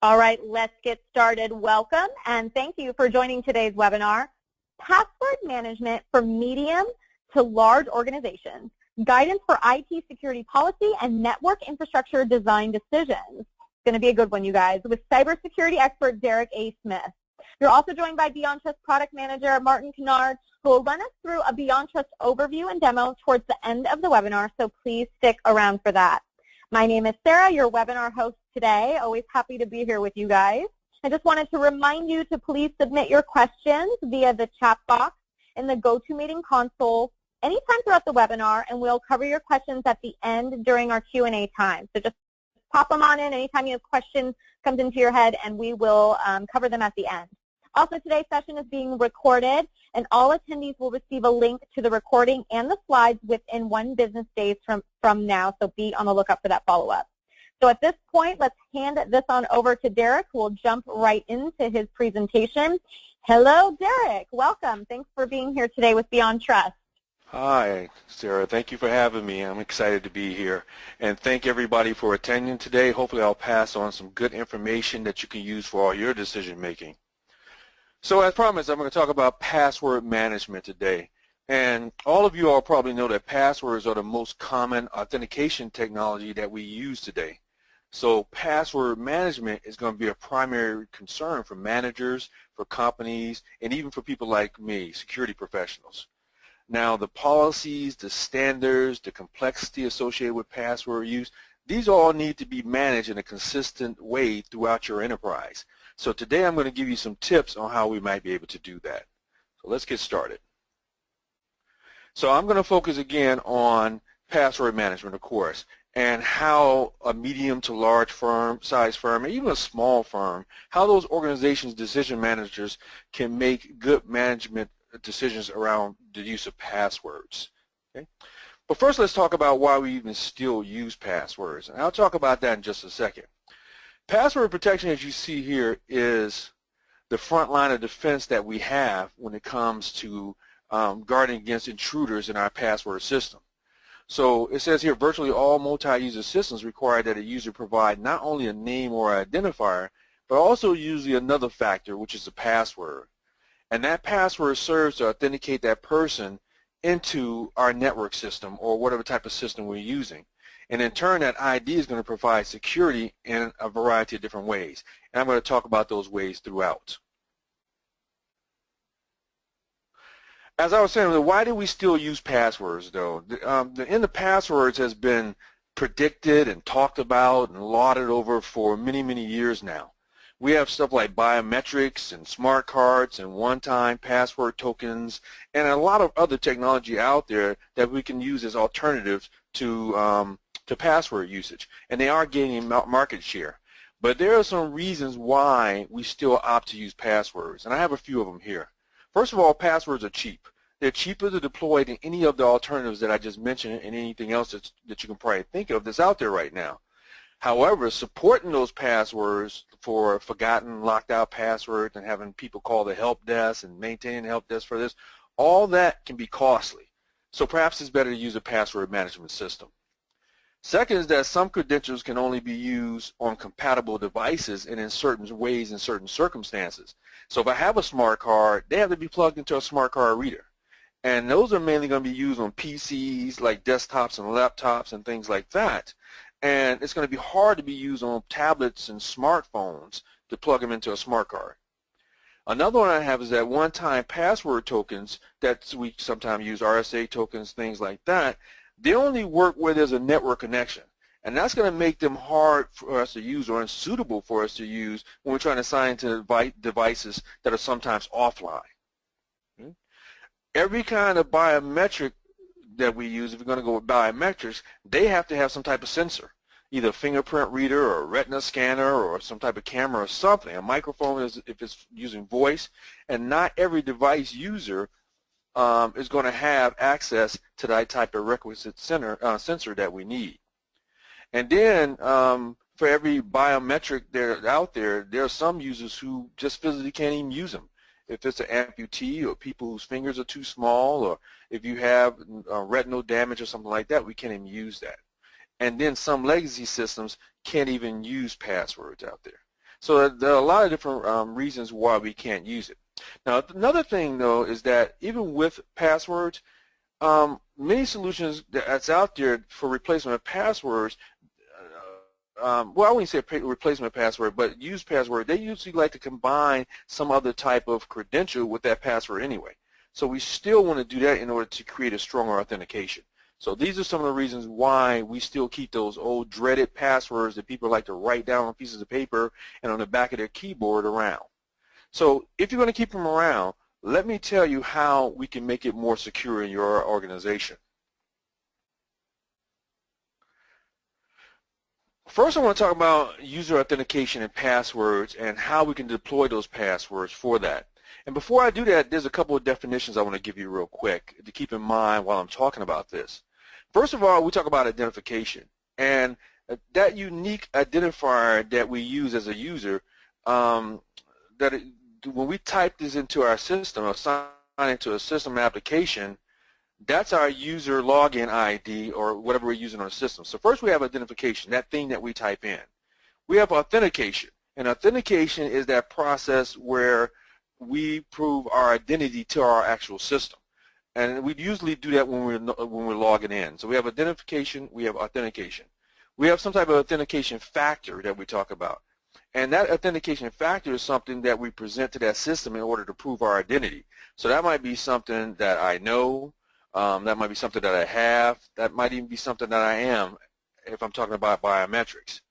All right, let's get started. Welcome, and thank you for joining today's webinar, Password Management for Medium to Large Organizations, Guidance for IT Security Policy and Network Infrastructure Design Decisions. It's going to be a good one, you guys, with cybersecurity expert Derek A. Smith. You're also joined by BeyondTrust Product Manager Martin Kennard, who will run us through a BeyondTrust overview and demo towards the end of the webinar, so please stick around for that. My name is Sarah, your webinar host today. Always happy to be here with you guys. I just wanted to remind you to please submit your questions via the chat box in the GoToMeeting console anytime throughout the webinar, and we'll cover your questions at the end during our Q&A time. So just pop them on in anytime you have questions comes into your head, and we will cover them at the end. Also, today's session is being recorded, and all attendees will receive a link to the recording and the slides within 1 business day from now, so be on the lookout for that follow-up. So at this point, let's hand this on over to Derek, who will jump right into his presentation. Hello, Derek. Welcome. Thanks for being here today with BeyondTrust. Hi, Sarah. Thank you for having me. I'm excited to be here. And thank everybody for attending today. Hopefully I'll pass on some good information that you can use for all your decision making. So as promised, I'm going to talk about password management today. And all of you all probably know that passwords are the most common authentication technology that we use today. So password management is going to be a primary concern for managers, for companies, and even for people like me, security professionals. Now, the policies, the standards, the complexity associated with password use, these all need to be managed in a consistent way throughout your enterprise. So today I'm going to give you some tips on how we might be able to do that. So let's get started. So I'm going to focus again on password management, of course, and how a medium to large size firm, or even a small firm, how those organizations' decision managers can make good management decisions around the use of passwords. Okay? But first, let's talk about why we even still use passwords, and I'll talk about that in just a second. Password protection, as you see here, is the front line of defense that we have when it comes to guarding against intruders in our password system. So it says here, virtually all multi-user systems require that a user provide not only a name or identifier, but also usually another factor, which is a password. And that password serves to authenticate that person into our network system or whatever type of system we're using. And in turn, that ID is going to provide security in a variety of different ways. And I'm going to talk about those ways throughout. As I was saying, why do we still use passwords, though? In the passwords has been predicted and talked about and lauded over for many, many years now. We have stuff like biometrics and smart cards and one-time password tokens and a lot of other technology out there that we can use as alternatives to password usage, and they are gaining market share. But there are some reasons why we still opt to use passwords, and I have a few of them here. First of all, passwords are cheap. They're cheaper to deploy than any of the alternatives that I just mentioned and anything else that you can probably think of that's out there right now. However, supporting those passwords for forgotten, locked out passwords and having people call the help desk and maintaining the help desk for this, all that can be costly. So perhaps it's better to use a password management system. Second is that some credentials can only be used on compatible devices and in certain ways in certain circumstances. So if I have a smart card, they have to be plugged into a smart card reader. And those are mainly going to be used on PCs like desktops and laptops and things like that. And it's going to be hard to be used on tablets and smartphones to plug them into a smart card. Another one I have is that one-time password tokens that we sometimes use, RSA tokens, things like that. They only work where there's a network connection, and that's going to make them hard for us to use or unsuitable for us to use when we're trying to sign into devices that are sometimes offline. Okay? Every kind of biometric that we use, if we're going to go with biometrics, they have to have some type of sensor, either a fingerprint reader or a retina scanner or some type of camera or something. A microphone is if it's using voice, and not every device user is going to have access to that type of requisite sensor that we need. And then for every biometric out there, there are some users who just physically can't even use them. If it's an amputee or people whose fingers are too small, or if you have retinal damage or something like that, we can't even use that. And then some legacy systems can't even use passwords out there. So there are a lot of different reasons why we can't use it. Now, another thing, though, is that even with passwords, many solutions that's out there for replacement of passwords, well, I wouldn't say replacement password, but use password, they usually like to combine some other type of credential with that password anyway. So we still want to do that in order to create a stronger authentication. So these are some of the reasons why we still keep those old dreaded passwords that people like to write down on pieces of paper and on the back of their keyboard around. So if you're going to keep them around, let me tell you how we can make it more secure in your organization. First, I want to talk about user authentication and passwords and how we can deploy those passwords for that. And before I do that, there's a couple of definitions I want to give you real quick to keep in mind while I'm talking about this. First of all, we talk about identification. And that unique identifier that we use as a user, when we type this into our system or sign into a system application, that's our user login ID or whatever we're using on the system. So first we have identification, that thing that we type in. We have authentication, and authentication is that process where we prove our identity to our actual system. And we usually do that when we're logging in. So we have identification, we have authentication. We have some type of authentication factor that we talk about. And that authentication factor is something that we present to that system in order to prove our identity. So that might be something that I know, that might be something that I have, that might even be something that I am if I'm talking about biometrics.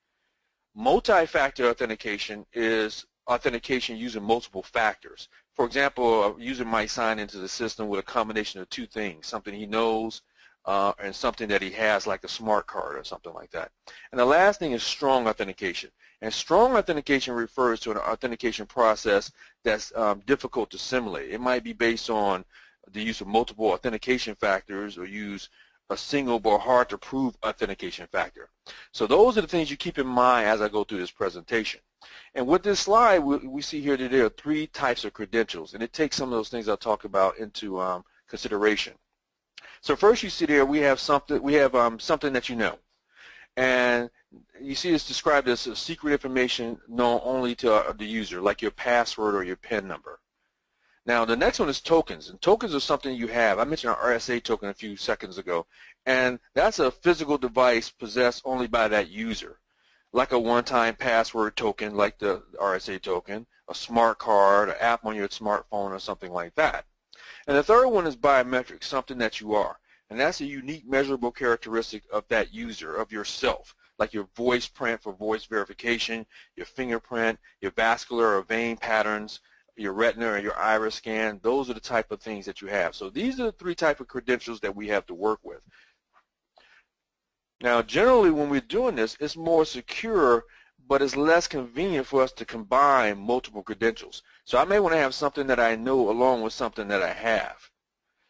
Multi-factor authentication is authentication using multiple factors. For example, a user might sign into the system with a combination of two things, something he knows and something that he has, like a smart card or something like that. And the last thing is strong authentication. And strong authentication refers to an authentication process that's difficult to simulate. It might be based on the use of multiple authentication factors or use a single but hard to prove authentication factor. So those are the things you keep in mind as I go through this presentation. And with this slide, we see here that there are three types of credentials, and it takes some of those things I'll talk about into consideration. So first, you see there we have something that you know, and you see it's described as secret information known only to the user, like your password or your PIN number. Now, the next one is tokens, and tokens are something you have. I mentioned an RSA token a few seconds ago, and that's a physical device possessed only by that user, like a one-time password token, like the RSA token, a smart card, an app on your smartphone, or something like that. And the third one is biometrics, something that you are, and that's a unique measurable characteristic of that user, of yourself, like your voice print for voice verification, your fingerprint, your vascular or vein patterns, your retina or your iris scan. Those are the type of things that you have. So these are the three type of credentials that we have to work with. Now, generally when we're doing this, it's more secure, but it's less convenient for us to combine multiple credentials. So I may want to have something that I know along with something that I have.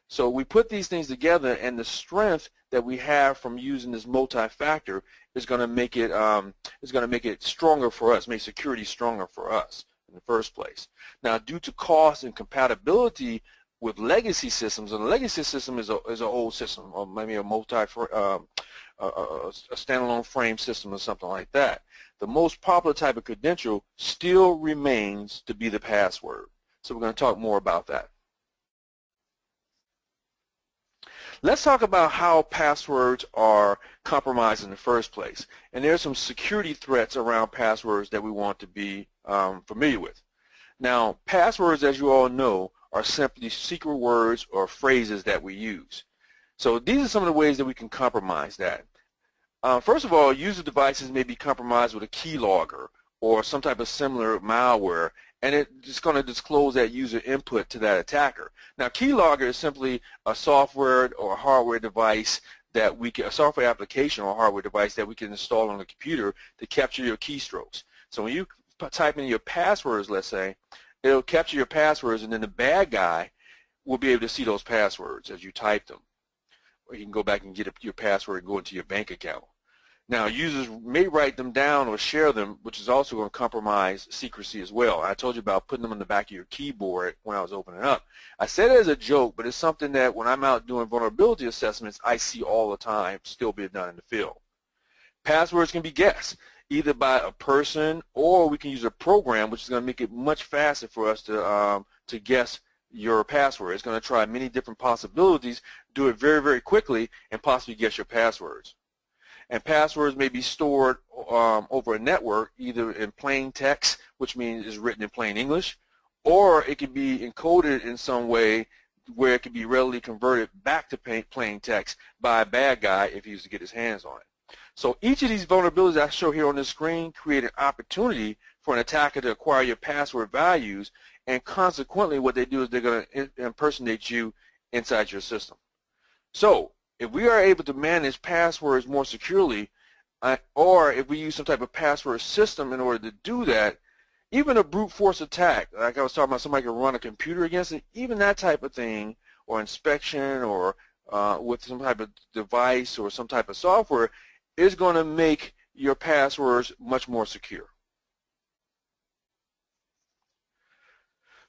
So we put these things together, and the strength that we have from using this multi-factor is going to make it stronger for us, make security stronger for us in the first place. Now, due to cost and compatibility with legacy systems, and a legacy system is an old system, or maybe a standalone frame system or something like that. The most popular type of credential still remains to be the password. So we're going to talk more about that. Let's talk about how passwords are compromised in the first place. And there are some security threats around passwords that we want to be familiar with. Now, passwords, as you all know, are simply secret words or phrases that we use. So these are some of the ways that we can compromise that. First of all, user devices may be compromised with a keylogger or some type of similar malware, and it's going to disclose that user input to that attacker. Now, keylogger is simply a software or hardware device that a software application or hardware device that we can install on the computer to capture your keystrokes. So when you type in your passwords, let's say, it'll capture your passwords, and then the bad guy will be able to see those passwords as you type them. Or you can go back and get your password and go into your bank account. Now, users may write them down or share them, which is also going to compromise secrecy as well. I told you about putting them on the back of your keyboard when I was opening up. I said it as a joke, but it's something that when I'm out doing vulnerability assessments, I see all the time still being done in the field. Passwords can be guessed. either by a person, or we can use a program, which is going to make it much faster for us to guess your password. It's going to try many different possibilities, do it very, very quickly, and possibly guess your passwords. And passwords may be stored over a network, either in plain text, which means it's written in plain English, or it can be encoded in some way where it can be readily converted back to plain text by a bad guy if he was to get his hands on it. So each of these vulnerabilities I show here on this screen create an opportunity for an attacker to acquire your password values, and consequently what they do is they're going to impersonate you inside your system. So if we are able to manage passwords more securely, or if we use some type of password system in order to do that, even a brute force attack, like I was talking about, somebody can run a computer against it, even that type of thing, or inspection, or with some type of device or some type of software, is going to make your passwords much more secure.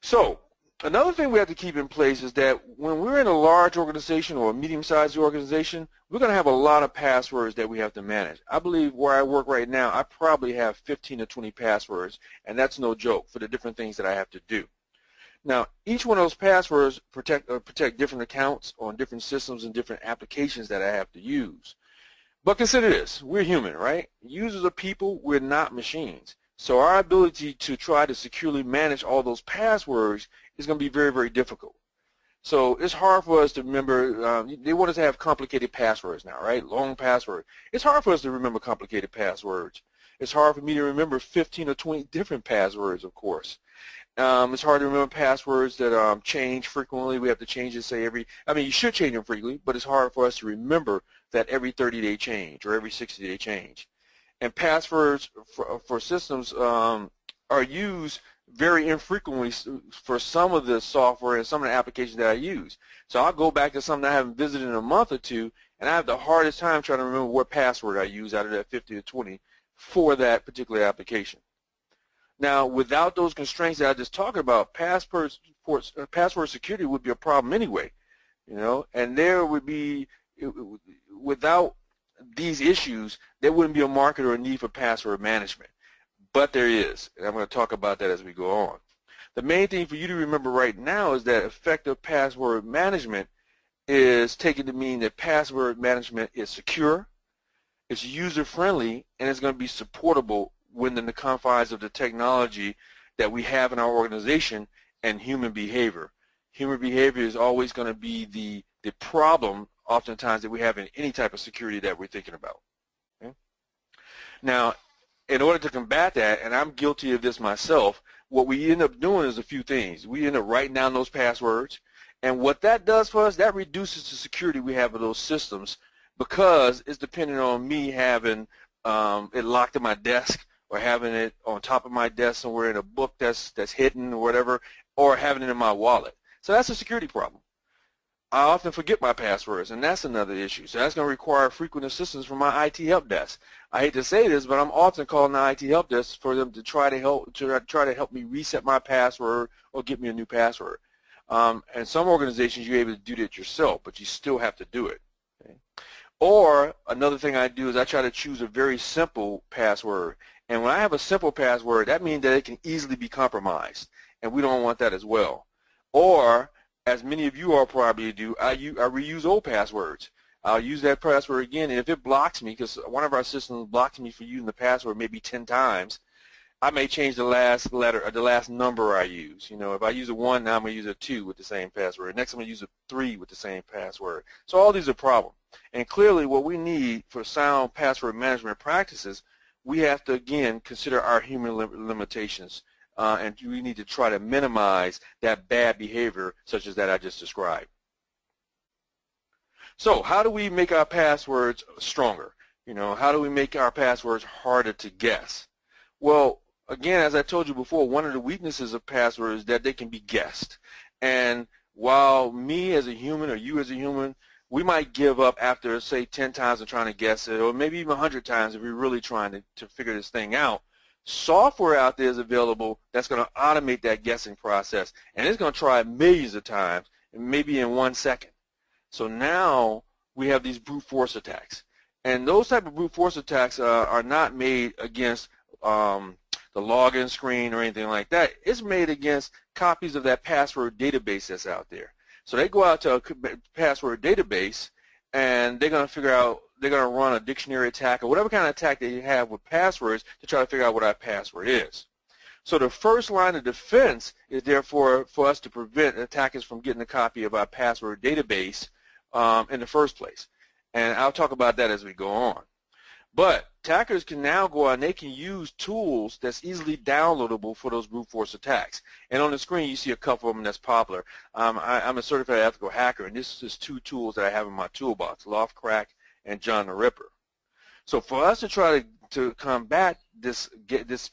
So another thing we have to keep in place is that when we're in a large organization or a medium-sized organization, we're going to have a lot of passwords that we have to manage. I believe where I work right now, I probably have 15 to 20 passwords, and that's no joke for the different things that I have to do. Now, each one of those passwords protect different accounts on different systems and different applications that I have to use. But consider this, we're human, right? Users are people, we're not machines. So our ability to try to securely manage all those passwords is going to be very, very difficult. So it's hard for us to remember, they want us to have complicated passwords now, right? Long password. It's hard for us to remember complicated passwords. It's hard for me to remember 15 or 20 different passwords, of course. It's hard to remember passwords that change frequently. We have to change it, say you should change them frequently, but it's hard for us to remember that every 30-day change or every 60-day change. And passwords for systems are used very infrequently for some of the software and some of the applications that I use. So I'll go back to something I haven't visited in a month or two, and I have the hardest time trying to remember what password I use out of that 50 to 20 for that particular application. Now, without those constraints that I just talked about, password security would be a problem anyway, and there would be, without these issues, there wouldn't be a market or a need for password management. But there is, and I'm going to talk about that as we go on. The main thing for you to remember right now is that effective password management is taken to mean that password management is secure, it's user-friendly, and it's going to be supportable within the confines of the technology that we have in our organization and human behavior. Human behavior is always going to be the problem oftentimes that we have in any type of security that we're thinking about. Okay? Now, in order to combat that, and I'm guilty of this myself, what we end up doing is a few things. We end up writing down those passwords, and what that does for us, that reduces the security we have of those systems, because it's dependent on me having it locked in my desk, or having it on top of my desk somewhere in a book that's hidden or whatever, or having it in my wallet. So that's a security problem. I often forget my passwords, and that's another issue. So that's going to require frequent assistance from my IT help desk. I hate to say this, but I'm often calling the IT help desk for them to try to help me reset my password or get me a new password. And some organizations you're able to do that yourself, but you still have to do it. Okay? Or another thing I do is I try to choose a very simple password. And when I have a simple password, that means that it can easily be compromised, and we don't want that as well. Or, as many of you all probably do, I reuse old passwords. I'll use that password again, and if it blocks me, because one of our systems blocks me for using the password maybe 10 times, I may change the last letter or the last number I use. If I use a 1, now I'm going to use a 2 with the same password. Next I'm going to use a 3 with the same password. So all these are problems. And clearly what we need for sound password management practices, we have to, again, consider our human limitations. And we need to try to minimize that bad behavior such as that I just described. So how do we make our passwords stronger? How do we make our passwords harder to guess? Well, again, as I told you before, one of the weaknesses of passwords is that they can be guessed. And while me as a human or you as a human, we might give up after, say, 10 times of trying to guess it, or maybe even 100 times if we're really trying to figure this thing out. Software out there is available that's going to automate that guessing process, and it's going to try millions of times, and maybe in 1 second. So now we have these brute force attacks. And those type of brute force attacks are not made against the login screen or anything like that. It's made against copies of that password database that's out there. So they go out to a password database, and they're going to figure out, they're going to run a dictionary attack or whatever kind of attack they have with passwords to try to figure out what our password is. So the first line of defense is therefore for us to prevent attackers from getting a copy of our password database in the first place. And I'll talk about that as we go on. But attackers can now go out and they can use tools that's easily downloadable for those brute force attacks. And on the screen you see a couple of them that's popular. I'm a certified ethical hacker, and this is two tools that I have in my toolbox, Loftcrack and John the Ripper. So for us to try to combat this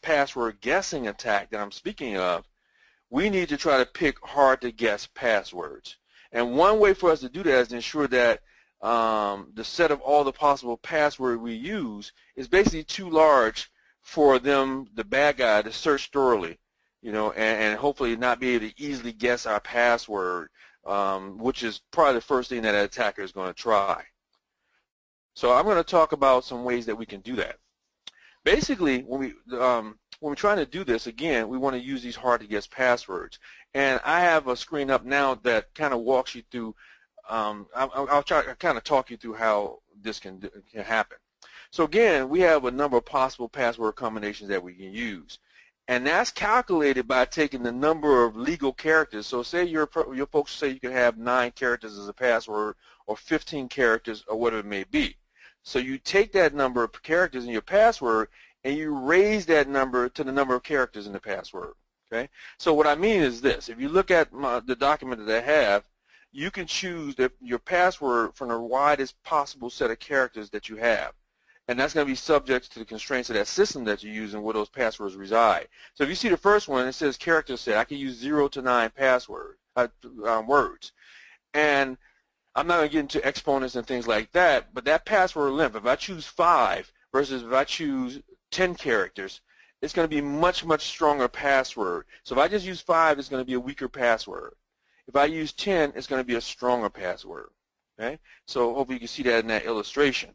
password guessing attack that I'm speaking of, we need to try to pick hard to guess passwords. And one way for us to do that is to ensure that the set of all the possible passwords we use is basically too large for them, the bad guy, to search thoroughly, you know, and hopefully not be able to easily guess our password, which is probably the first thing that an attacker is going to try. So I'm going to talk about some ways that we can do that. Basically, when we're trying to do this, again, we want to use these hard to guess passwords. And I have a screen up now that kind of walks you through. I'll try to kind of talk you through how this can happen. So again, we have a number of possible password combinations that we can use, and that's calculated by taking the number of legal characters. So say your folks say you can have 9 characters as a password, or 15 characters, or whatever it may be. So you take that number of characters in your password and you raise that number to the number of characters in the password. Okay. So what I mean is this: if you look at the document that I have, you can choose your password from the widest possible set of characters that you have. And that's going to be subject to the constraints of that system that you're using where those passwords reside. So if you see the first one, it says character set. I can use 0 to 9 words. And I'm not going to get into exponents and things like that, but that password length, if I choose 5 versus if I choose 10 characters, it's going to be much, much stronger password. So if I just use 5, it's going to be a weaker password. If I use 10, it's going to be a stronger password. Okay? So hopefully you can see that in that illustration.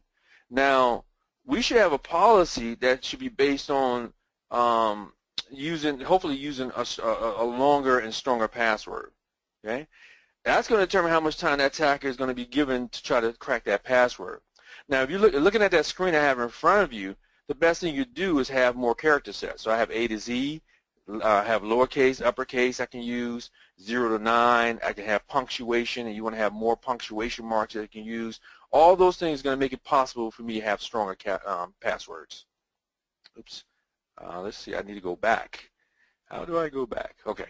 Now, we should have a policy that should be based on hopefully using a longer and stronger password. Okay? That's going to determine how much time that attacker is going to be given to try to crack that password. Now, if you're looking at that screen I have in front of you, the best thing you do is have more character sets. So I have A to Z, I have lowercase, uppercase I can use, 0 to 9, I can have punctuation, and you want to have more punctuation marks that you can use. All those things are going to make it possible for me to have stronger passwords. Oops. Let's see, I need to go back. How do I go back? Okay.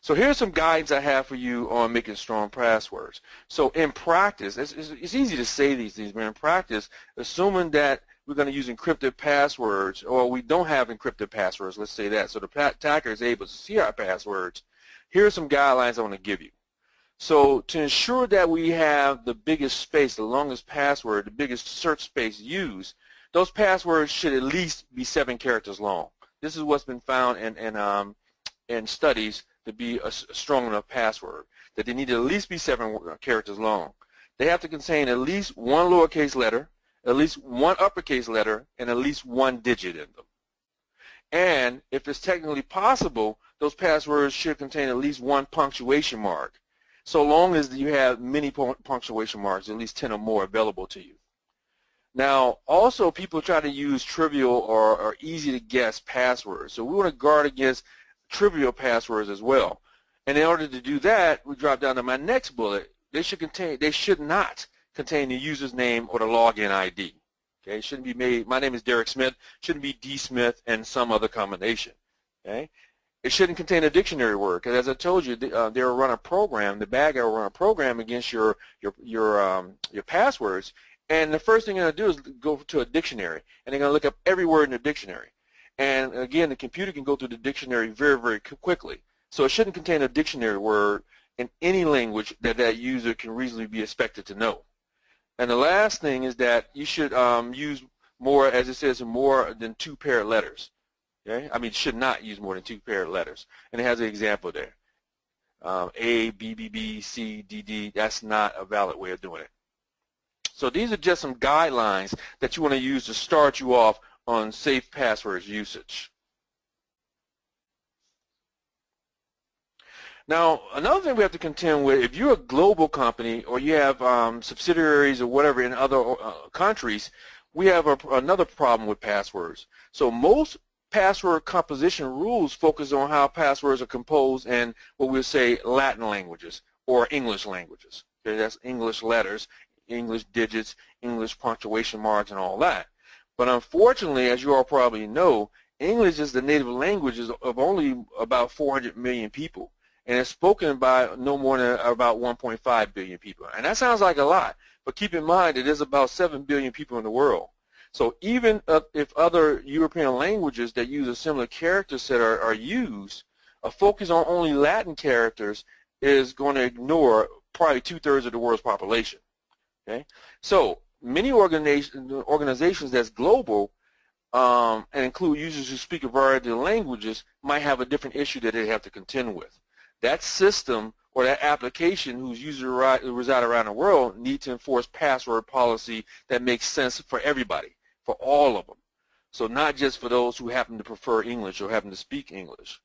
So here's some guidance I have for you on making strong passwords. So in practice, it's easy to say these things, but in practice, assuming that we're going to use encrypted passwords, or we don't have encrypted passwords, let's say that, so the attacker is able to see our passwords, here are some guidelines I want to give you. So to ensure that we have the biggest space, the longest password, the biggest search space used, those passwords should at least be 7 characters long. This is what's been found in studies to be a strong enough password, that they need to at least be 7 characters long. They have to contain at least 1 lowercase letter, at least 1 uppercase letter, and at least 1 digit in them. And if it's technically possible, those passwords should contain at least 1 punctuation mark, so long as you have many punctuation marks, at least 10 or more available to you. Now, also people try to use trivial or easy to guess passwords. So we want to guard against trivial passwords as well. And in order to do that, we drop down to my next bullet. They should not contain the user's name or the login ID. Okay, it shouldn't be made. My name is Derek Smith. Shouldn't be D Smith and some other combination. Okay, it shouldn't contain a dictionary word, because as I told you, they'll run a program. The bad guy will run a program against your passwords, and the first thing they're going to do is go to a dictionary, and they're going to look up every word in the dictionary. And again, the computer can go through the dictionary very, very quickly. So it shouldn't contain a dictionary word in any language that user can reasonably be expected to know. And the last thing is that you should use more, as it says, more than 2 paired letters. Okay? I mean, should not use more than 2 paired letters. And it has an example there. A, B, B, B, C, D, D. That's not a valid way of doing it. So these are just some guidelines that you want to use to start you off on safe passwords usage. Now, another thing we have to contend with, if you're a global company or you have subsidiaries or whatever in other countries, we have another problem with passwords. So most password composition rules focus on how passwords are composed in what we'll say Latin languages or English languages. Okay, that's English letters, English digits, English punctuation marks, and all that. But unfortunately, as you all probably know, English is the native language of only about 400 million people, and it's spoken by no more than about 1.5 billion people. And that sounds like a lot, but keep in mind it is about 7 billion people in the world. So even if other European languages that use a similar character set are used, a focus on only Latin characters is going to ignore probably 2/3 of the world's population. Okay, so many organizations that's global and include users who speak a variety of languages might have a different issue that they have to contend with. That system or that application whose users reside around the world need to enforce password policy that makes sense for everybody, for all of them. So not just for those who happen to prefer English or happen to speak English.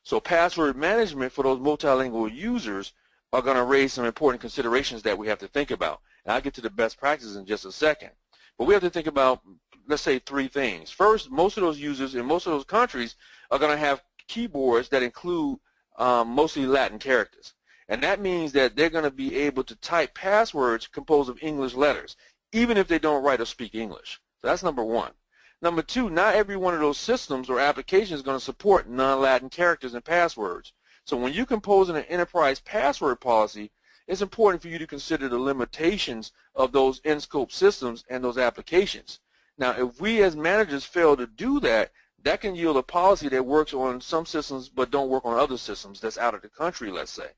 So password management for those multilingual users are going to raise some important considerations that we have to think about. And I'll get to the best practices in just a second. But we have to think about, let's say, 3 things. First, most of those users in most of those countries are going to have keyboards that include mostly Latin characters. And that means that they're going to be able to type passwords composed of English letters, even if they don't write or speak English. So that's number 1. Number 2, not every one of those systems or applications is going to support non-Latin characters and passwords. So when you're composing an enterprise password policy, it's important for you to consider the limitations of those in-scope systems and those applications. Now, if we as managers fail to do that, that can yield a policy that works on some systems but don't work on other systems that's out of the country, let's say.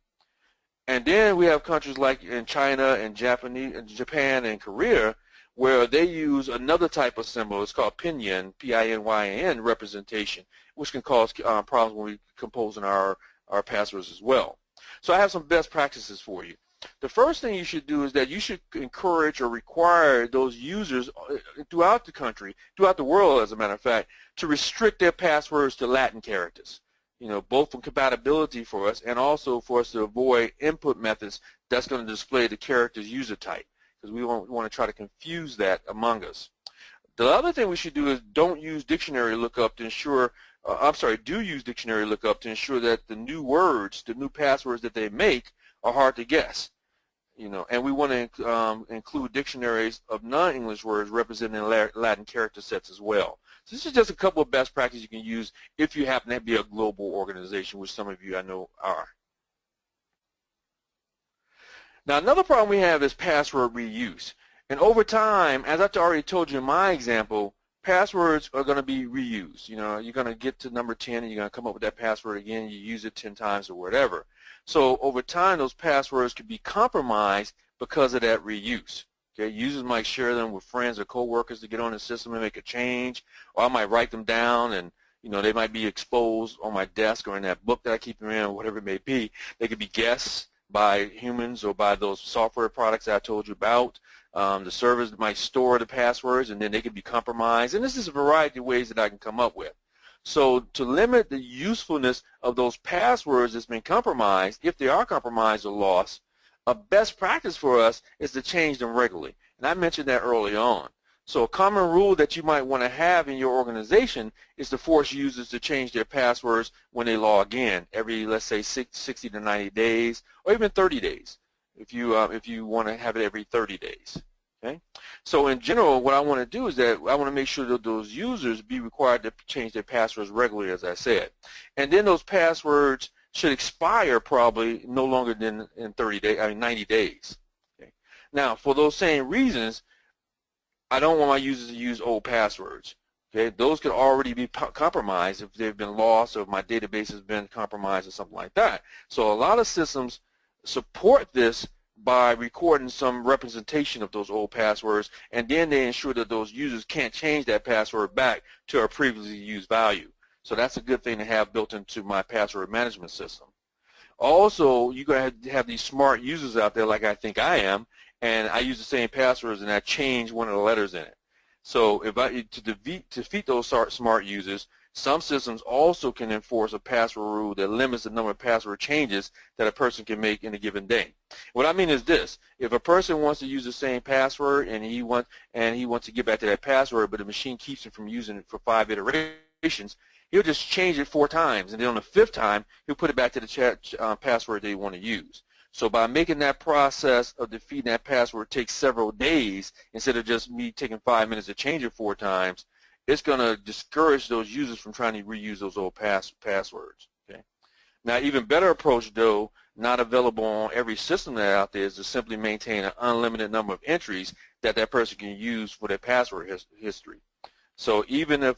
And then we have countries like in China and Japan and Korea where they use another type of symbol. It's called pinyin, P-I-N-Y-N representation, which can cause problems when we're composing our passwords as well. So I have some best practices for you. The first thing you should do is that you should encourage or require those users throughout the country, throughout the world as a matter of fact, to restrict their passwords to Latin characters. You know, both for compatibility for us and also for us to avoid input methods that's going to display the character's user type, because we won't want to try to confuse that among us. The other thing we should do is don't use dictionary lookup to ensure, do use dictionary lookup to ensure that the new words, the new passwords that they make are hard to guess. You know, and we want to include dictionaries of non-English words representing Latin character sets as well. So this is just a couple of best practices you can use if you happen to be a global organization, which some of you I know are. Now, another problem we have is password reuse. And over time, as I already told you in my example, passwords are going to be reused. You know, you're going to get to number 10 and you're going to come up with that password again, you use it 10 times or whatever. So over time, those passwords could be compromised because of that reuse. Okay, users might share them with friends or coworkers to get on the system and make a change, or I might write them down and, you know, they might be exposed on my desk or in that book that I keep them in or whatever it may be. They could be guessed by humans or by those software products that I told you about. The servers might store the passwords and then they could be compromised. And this is a variety of ways that I can come up with. So to limit the usefulness of those passwords that's been compromised, if they are compromised or lost, a best practice for us is to change them regularly. And I mentioned that early on. So a common rule that you might want to have in your organization is to force users to change their passwords when they log in every, let's say, 60 to 90 days or even 30 days if you want to have it every 30 days. Okay? So in general, what I want to do is that I want to make sure that those users be required to change their passwords regularly, as I said. And then those passwords should expire probably no longer than in 90 days. Okay? Now, for those same reasons, I don't want my users to use old passwords. Okay? Those could already be compromised if they've been lost or if my database has been compromised or something like that. So a lot of systems support this by recording some representation of those old passwords, and then they ensure that those users can't change that password back to a previously used value. So that's a good thing to have built into my password management system. Also, you're going to have these smart users out there like I think I am, and I use the same passwords, and I change one of the letters in it. So if to defeat those smart users, some systems also can enforce a password rule that limits the number of password changes that a person can make in a given day. What I mean is this: if a person wants to use the same password and he wants to get back to that password, but the machine keeps him from using it for 5 iterations, he'll just change it 4 times, and then on the 5th time, he'll put it back to the password that he want to use. So by making that process of defeating that password take several days, instead of just me taking 5 minutes to change it 4 times, it's going to discourage those users from trying to reuse those old passwords. Okay. Now, even better approach, though, not available on every system that out there, is to simply maintain an unlimited number of entries that person can use for their password history. So even if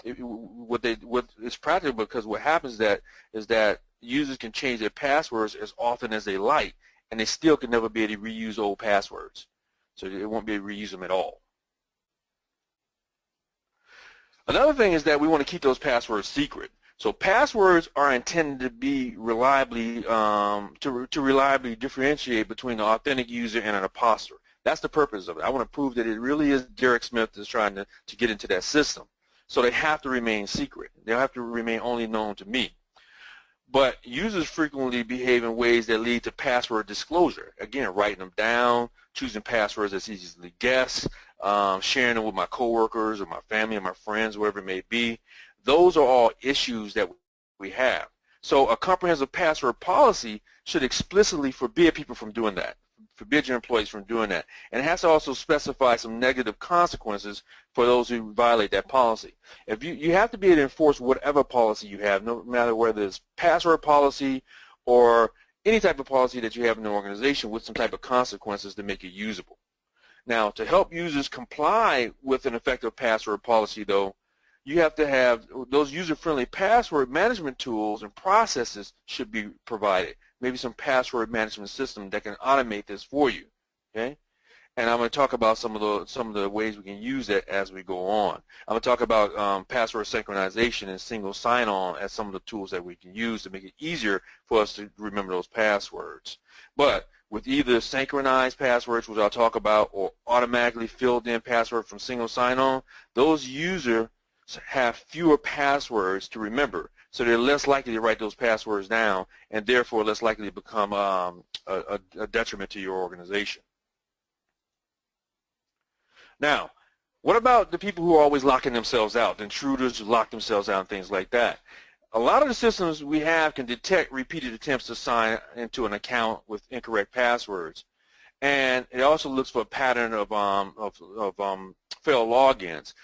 it's practical, because what happens is that users can change their passwords as often as they like, and they still can never be able to reuse old passwords. So they won't be able to reuse them at all. Another thing is that we want to keep those passwords secret. So passwords are intended to be reliably to reliably differentiate between an authentic user and an imposter. That's the purpose of it. I want to prove that it really is Derek Smith that's trying to get into that system. So they have to remain secret. They have to remain only known to me. But users frequently behave in ways that lead to password disclosure. Again, writing them down, choosing passwords that's easily guessed, sharing them with my coworkers or my family or my friends, whatever it may be. Those are all issues that we have. So a comprehensive password policy should explicitly forbid people from doing that, forbid your employees from doing that. And it has to also specify some negative consequences for those who violate that policy. If you have to be able to enforce whatever policy you have, no matter whether it's password policy or any type of policy that you have in an organization, with some type of consequences to make it usable. Now, to help users comply with an effective password policy, though, you have to have those user-friendly password management tools and processes should be provided. Maybe some password management system that can automate this for you. Okay, and I'm going to talk about some of the ways we can use it as we go on. I'm going to talk about password synchronization and single sign-on as some of the tools that we can use to make it easier for us to remember those passwords. But with either synchronized passwords, which I'll talk about, or automatically filled in password from single sign-on, those users have fewer passwords to remember, so they're less likely to write those passwords down, and therefore less likely to become a detriment to your organization. Now, what about the people who are always locking themselves out, the intruders who lock themselves out and things like that? A lot of the systems we have can detect repeated attempts to sign into an account with incorrect passwords, and it also looks for a pattern of failed logins.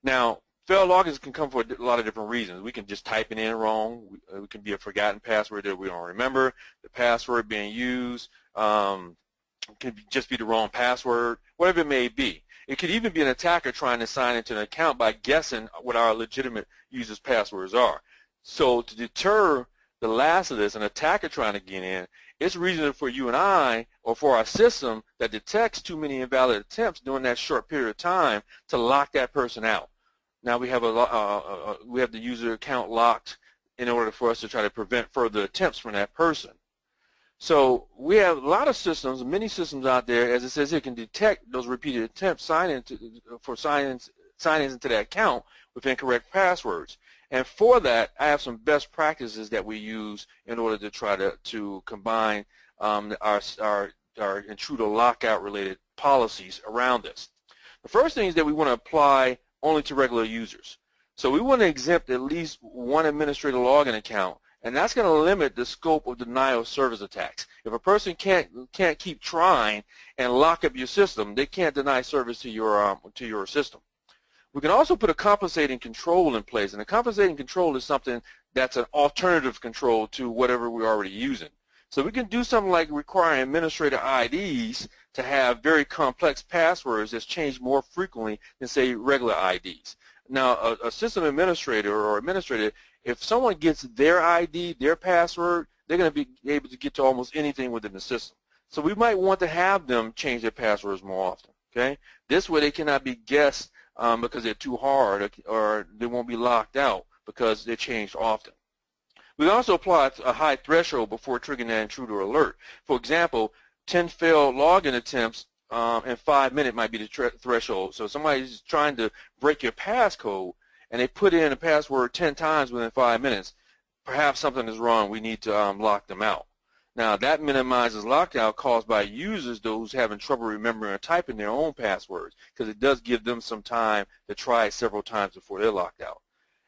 Now, failed logins can come for a lot of different reasons. We can just type it in wrong. We can be a forgotten password that we don't remember. The password being used can just be the wrong password, whatever it may be. It could even be an attacker trying to sign into an account by guessing what our legitimate users' passwords are. So to deter the last of this, an attacker trying to get in, it's reasonable for you and I, or for our system that detects too many invalid attempts during that short period of time, to lock that person out. Now we have the user account locked in order for us to try to prevent further attempts from that person. So we have a lot of systems, many systems out there, as it says here, can detect those repeated attempts signing into that account with incorrect passwords. And for that, I have some best practices that we use in order to try to combine our intruder lockout related policies around this. The first thing is that we want to apply only to regular users. So we want to exempt at least one administrator login account, and that's going to limit the scope of denial of service attacks. If a person can't keep trying and lock up your system, they can't deny service to your system. We can also put a compensating control in place, and a compensating control is something that's an alternative control to whatever we're already using. So we can do something like requiring administrator IDs to have very complex passwords that's changed more frequently than, say, regular IDs. Now, a system administrator or administrator, if someone gets their ID, their password, they're going to be able to get to almost anything within the system. So we might want to have them change their passwords more often. Okay? This way they cannot be guessed because they're too hard, or they won't be locked out because they're changed often. We also apply a high threshold before triggering that intruder alert. For example, 10 failed login attempts in 5 minutes might be the threshold. So somebody's trying to break your passcode and they put in a password 10 times within 5 minutes. Perhaps something is wrong. We need to lock them out. Now, that minimizes lockout caused by users, those having trouble remembering or typing their own passwords, because it does give them some time to try it several times before they're locked out.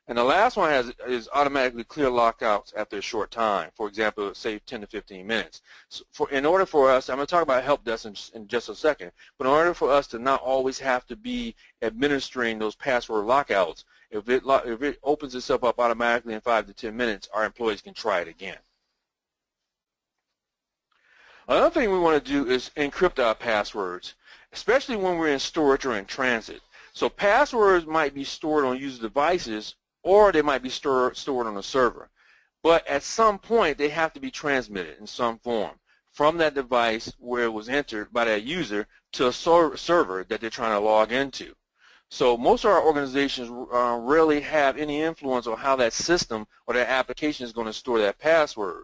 And the last one is automatically clear lockouts after a short time. For example, say 10 to 15 minutes. So in order for us, I'm going to talk about help desk in just a second, but in order for us to not always have to be administering those password lockouts, if it opens itself up automatically in 5 to 10 minutes, our employees can try it again. Another thing we want to do is encrypt our passwords, especially when we're in storage or in transit. So passwords might be stored on user devices, or they might be stored on a server. But at some point, they have to be transmitted in some form from that device where it was entered by that user to a server that they're trying to log into. So most of our organizations rarely have any influence on how that system or that application is going to store that password.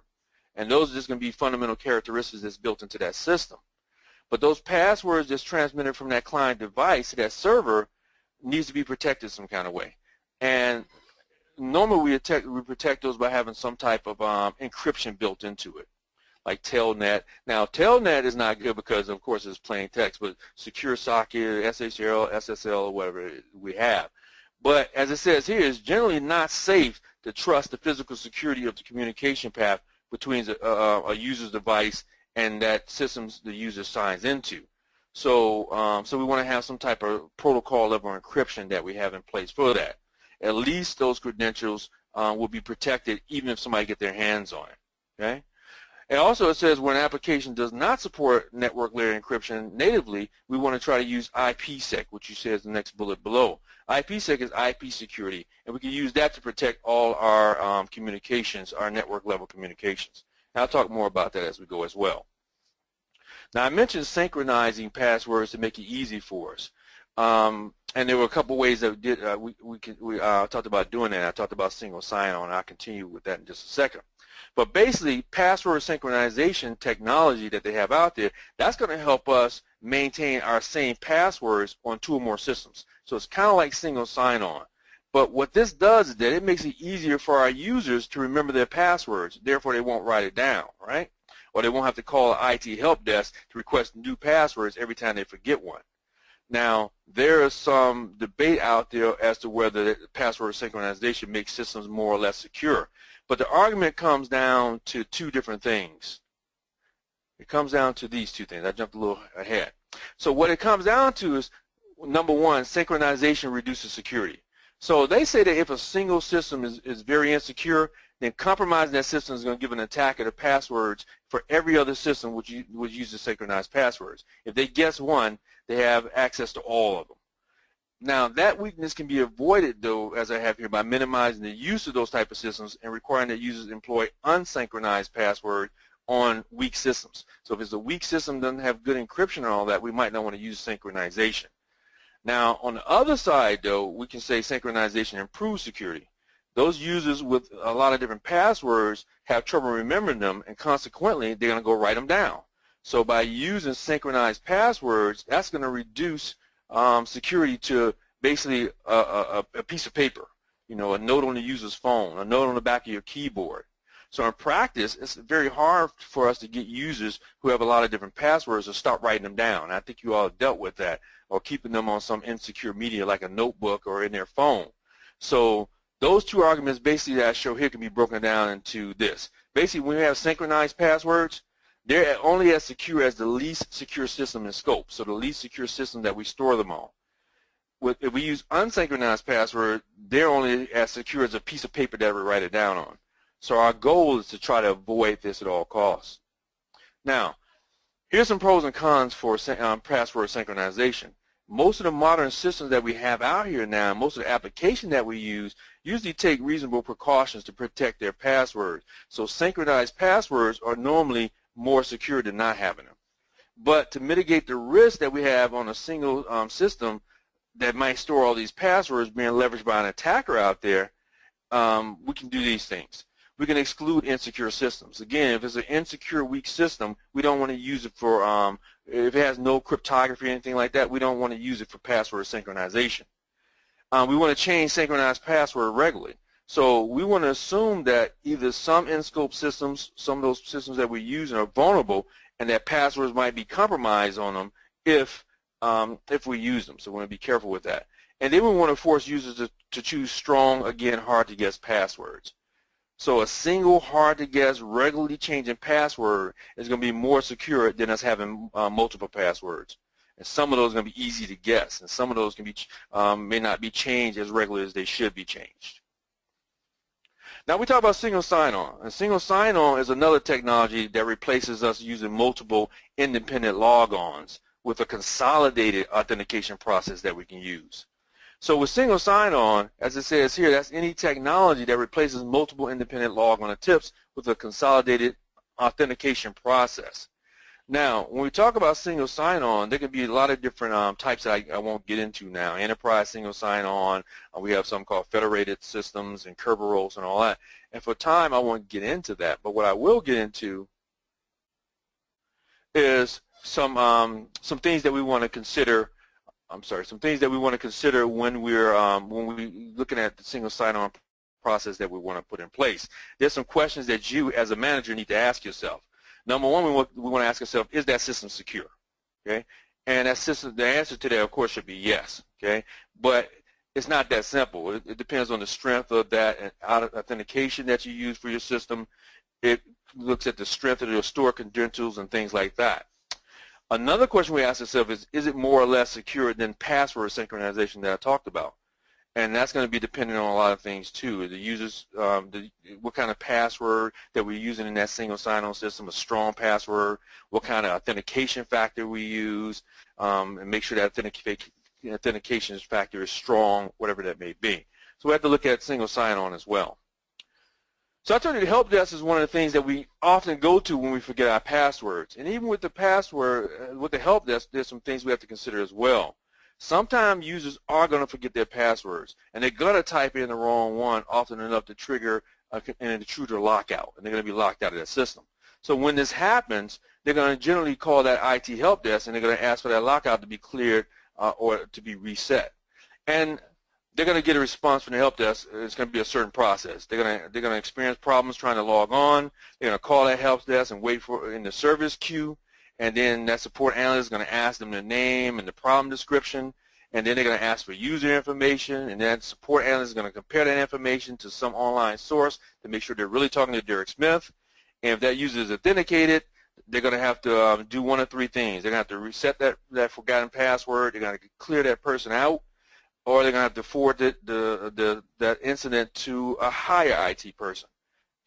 And those are just going to be fundamental characteristics that's built into that system. But those passwords that's transmitted from that client device to that server needs to be protected some kind of way. And normally we protect those by having some type of encryption built into it, like Telnet. Now, Telnet is not good because, of course, it's plain text, but Secure Socket, SSL, SSL, or whatever we have. But as it says here, it's generally not safe to trust the physical security of the communication path between a user's device and that systems the user signs into. So, so we want to have some type of protocol level encryption that we have in place for that. At least those credentials will be protected even if somebody get their hands on it. Okay. And also it says when an application does not support network layer encryption natively, we want to try to use IPsec, which you see as the next bullet below. IPsec is IP security, and we can use that to protect all our communications, our network level communications. And I'll talk more about that as we go as well. Now I mentioned synchronizing passwords to make it easy for us. And there were a couple ways that we talked about doing that. I talked about single sign-on, and I'll continue with that in just a second. But basically, password synchronization technology that they have out there, that's going to help us maintain our same passwords on 2 or more systems. So it's kind of like single sign-on. But what this does is that it makes it easier for our users to remember their passwords. Therefore, they won't write it down, right? Or they won't have to call an IT help desk to request new passwords every time they forget one. Now, there is some debate out there as to whether password synchronization makes systems more or less secure. But the argument comes down to 2 different things. It comes down to these 2 things. I jumped a little ahead. So what it comes down to is, number 1, synchronization reduces security. So they say that if a single system is very insecure, then compromising that system is going to give an attacker the passwords for every other system which uses synchronized passwords. If they guess one, they have access to all of them. Now, that weakness can be avoided, though, as I have here, by minimizing the use of those type of systems and requiring that users employ unsynchronized password on weak systems. So if it's a weak system, doesn't have good encryption and all that, we might not want to use synchronization. Now, on the other side, though, we can say synchronization improves security. Those users with a lot of different passwords have trouble remembering them, and consequently, they're going to go write them down. So by using synchronized passwords, that's going to reduce security to basically a piece of paper, you know, a note on the user's phone, a note on the back of your keyboard. So in practice, it's very hard for us to get users who have a lot of different passwords to start writing them down. I think you all have dealt with that, or keeping them on some insecure media like a notebook or in their phone. So those 2 arguments basically that I show here can be broken down into this. Basically, when we have synchronized passwords, they're only as secure as the least secure system in scope, so the least secure system that we store them on. If we use unsynchronized password, they're only as secure as a piece of paper that we write it down on. So our goal is to try to avoid this at all costs. Now, here's some pros and cons for password synchronization. Most of the modern systems that we have out here now, most of the applications that we use, usually take reasonable precautions to protect their passwords. So synchronized passwords are normally more secure than not having them. But to mitigate the risk that we have on a single system that might store all these passwords being leveraged by an attacker out there, we can do these things. We can exclude insecure systems. Again, if it's an insecure, weak system, we don't want to use it for, if it has no cryptography or anything like that, we don't want to use it for password synchronization. We want to change synchronized password regularly. So we want to assume that either some in-scope systems, some of those systems that we use are vulnerable, and that passwords might be compromised on them if we use them. So we want to be careful with that. And then we want to force users to choose strong, again, hard-to-guess passwords. So a single hard-to-guess, regularly changing password is going to be more secure than us having multiple passwords. And some of those are going to be easy to guess, and some of those can be may not be changed as regularly as they should be changed. Now we talk about single sign-on. And single sign-on is another technology that replaces us using multiple independent logons with a consolidated authentication process that we can use. So with single sign-on, as it says here, that's any technology that replaces multiple independent logon attempts with a consolidated authentication process. Now, when we talk about single sign-on, there can be a lot of different types that I won't get into now. Enterprise single sign-on, we have some called federated systems and Kerberos and all that. And for time, I won't get into that. But what I will get into is some things that we want to consider. Some things that we want to consider when we're looking at the single sign-on process that we want to put in place. There's some questions that you, as a manager, need to ask yourself. Number one, we want to ask ourselves, is that system secure? Okay, and that system, the answer to that, of course, should be yes. Okay, but it's not that simple. It depends on the strength of that authentication that you use for your system. It looks at the strength of your store credentials and things like that. Another question we ask ourselves is it more or less secure than password synchronization that I talked about? And that's going to be dependent on a lot of things too. The users, what kind of password that we're using in that single sign-on system, a strong password, what kind of authentication factor we use, and make sure that authentication factor is strong, whatever that may be. So we have to look at single sign-on as well. So I told you the help desk is one of the things that we often go to when we forget our passwords. And even with the password, with the help desk, there's some things we have to consider as well. Sometimes users are going to forget their passwords, and they're going to type in the wrong one often enough to trigger an intruder lockout, and they're going to be locked out of that system. So when this happens, they're going to generally call that IT help desk, and they're going to ask for that lockout to be cleared or to be reset. And they're going to get a response from the help desk. It's going to be a certain process. They're going to experience problems trying to log on. They're going to call that help desk and wait for in the service queue. And then that support analyst is going to ask them the name and the problem description, and then they're going to ask for user information, and then support analyst is going to compare that information to some online source to make sure they're really talking to Derek Smith. And if that user is authenticated, they're going to have to do one of three things. They're going to have to reset that forgotten password, they're going to clear that person out, or they're going to have to forward that incident to a higher IT person.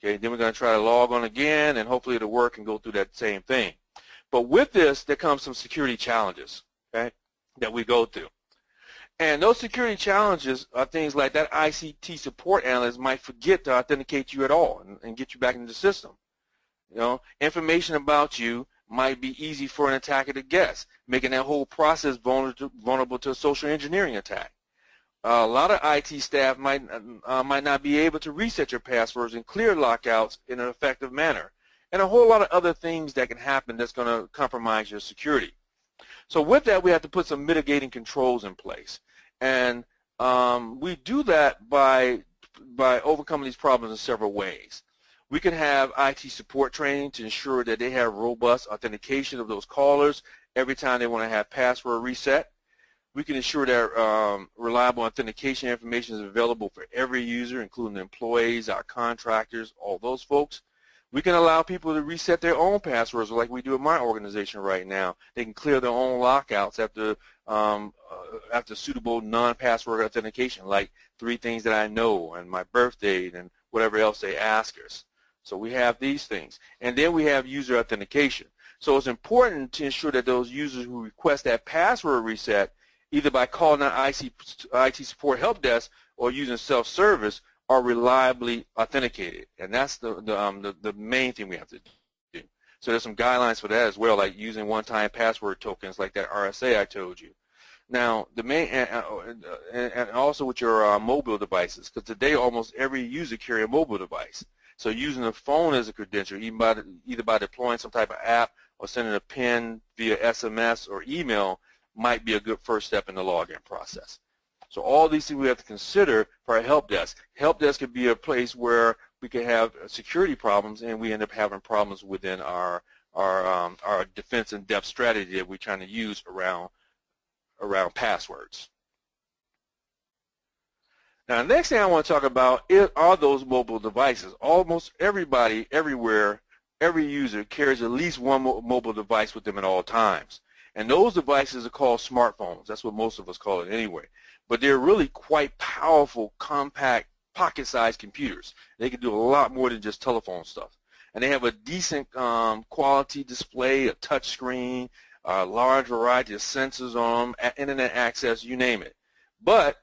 Okay, then we're going to try to log on again, and hopefully it'll work and go through that same thing. But with this, there comes some security challenges, okay, that we go through. And those security challenges are things like that ICT support analyst might forget to authenticate you at all and get you back into the system. You know, information about you might be easy for an attacker to guess, making that whole process vulnerable to a social engineering attack. A lot of IT staff might not be able to reset your passwords and clear lockouts in an effective manner. And a whole lot of other things that can happen that's going to compromise your security. So with that, we have to put some mitigating controls in place. And we do that by overcoming these problems in several ways. We can have IT support training to ensure that they have robust authentication of those callers every time they want to have password reset. We can ensure that reliable authentication information is available for every user, including the employees, our contractors, all those folks. We can allow people to reset their own passwords like we do in my organization right now. They can clear their own lockouts after suitable non-password authentication, like 3 things that I know and my birth date and whatever else they ask us. So we have these things. And then we have user authentication. So it's important to ensure that those users who request that password reset, either by calling an IT support help desk or using self-service, are reliably authenticated, and that's the main thing we have to do. So there's some guidelines for that as well, like using one-time password tokens, like that RSA I told you. Now, the main and also with your mobile devices, because today almost every user carries a mobile device. So using the phone as a credential, either by deploying some type of app or sending a PIN via SMS or email, might be a good first step in the login process. So all these things we have to consider for our help desk. Help desk could be a place where we could have security problems, and we end up having problems within our defense in depth strategy that we're trying to use around passwords. Now, the next thing I want to talk about are those mobile devices. Almost everybody, everywhere, every user carries at least one mobile device with them at all times. And those devices are called smartphones. That's what most of us call it anyway. But they're really quite powerful, compact, pocket-sized computers. They can do a lot more than just telephone stuff. And they have a decent quality display, a touch screen, a large variety of sensors on them, internet access, you name it. But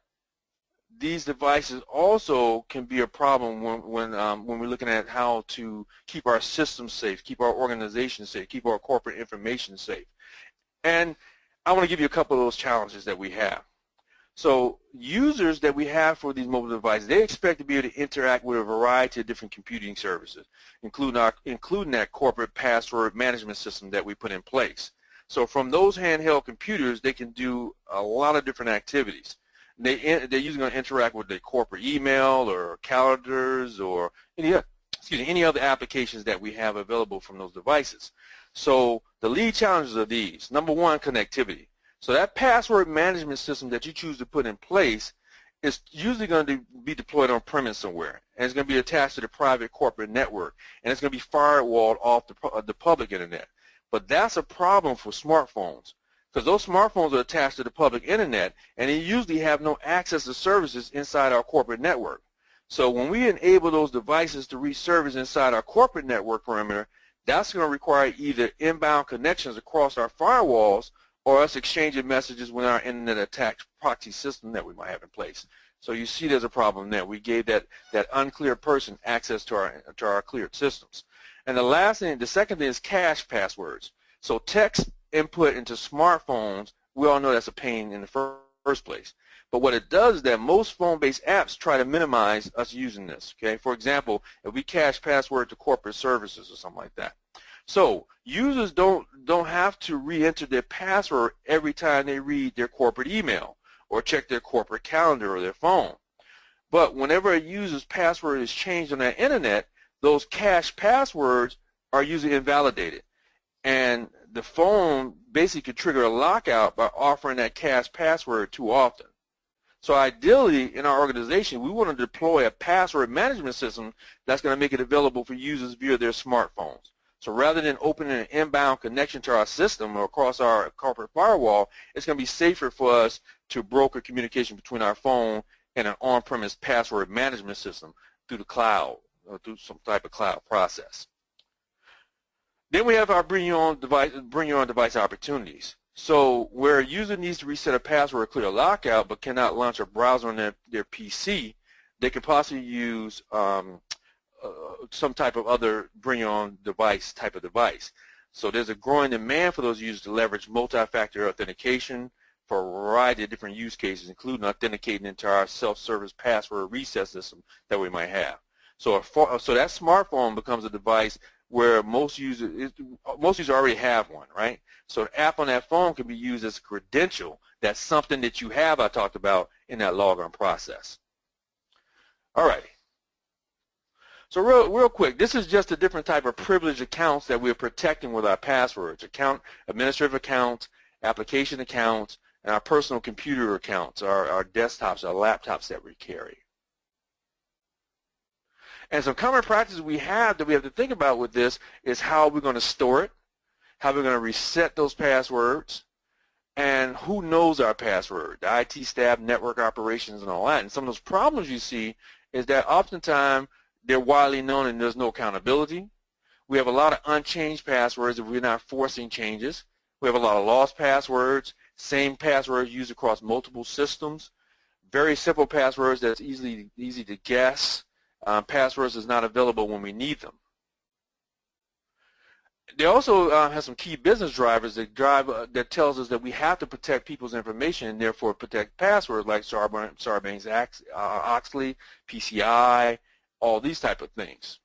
these devices also can be a problem when we're looking at how to keep our systems safe, keep our organization safe, keep our corporate information safe. And I want to give you a couple of those challenges that we have. So users that we have for these mobile devices, they expect to be able to interact with a variety of different computing services, including that corporate password management system that we put in place. So from those handheld computers, they can do a lot of different activities. They're usually going to interact with their corporate email or calendars or any other applications that we have available from those devices. So the lead challenges are these. Number one, connectivity. So that password management system that you choose to put in place is usually going to be deployed on premise somewhere, and it's going to be attached to the private corporate network, and it's going to be firewalled off the public internet. But that's a problem for smartphones, because those smartphones are attached to the public internet, and they usually have no access to services inside our corporate network. So when we enable those devices to reach service inside our corporate network perimeter, that's going to require either inbound connections across our firewalls or us exchanging messages with our internet attack proxy system that we might have in place. So you see there's a problem there. We gave that uncleared person access to our cleared systems. And the second thing is cache passwords. So text input into smartphones, we all know that's a pain in the first place. But what it does is that most phone-based apps try to minimize us using this. Okay, for example, if we cache password to corporate services or something like that. So users don't have to re-enter their password every time they read their corporate email or check their corporate calendar or their phone. But whenever a user's password is changed on the internet, those cached passwords are usually invalidated. And the phone basically could trigger a lockout by offering that cached password too often. So ideally, in our organization, we want to deploy a password management system that's going to make it available for users via their smartphones. So rather than opening an inbound connection to our system or across our corporate firewall, it's going to be safer for us to broker communication between our phone and an on-premise password management system through the cloud or through some type of cloud process. Then we have our bring your own device opportunities. So where a user needs to reset a password or clear a lockout but cannot launch a browser on their PC, they could possibly use some type of other bring your own device type of device. So there's a growing demand for those users to leverage multi-factor authentication for a variety of different use cases, including authenticating into our self-service password reset system that we might have. So that smartphone becomes a device where most users already have one, right? So the app on that phone can be used as a credential. That's something that you have, I talked about, in that logon process. All right. So real quick, this is just a different type of privileged accounts that we're protecting with our passwords. Administrative accounts, application accounts, and our personal computer accounts, our desktops, our laptops that we carry. And some common practices we have that we have to think about with this is how we're going to store it, how we're going to reset those passwords, and who knows our password, the IT staff, network operations, and all that. And some of those problems you see is that oftentimes they're widely known and there's no accountability. We have a lot of unchanged passwords if we're not forcing changes. We have a lot of lost passwords, same passwords used across multiple systems, very simple passwords that's easy to guess, passwords that's not available when we need them. They also have some key business drivers that tells us that we have to protect people's information and therefore protect passwords like Sarbanes-Oxley, PCI, all these type of things.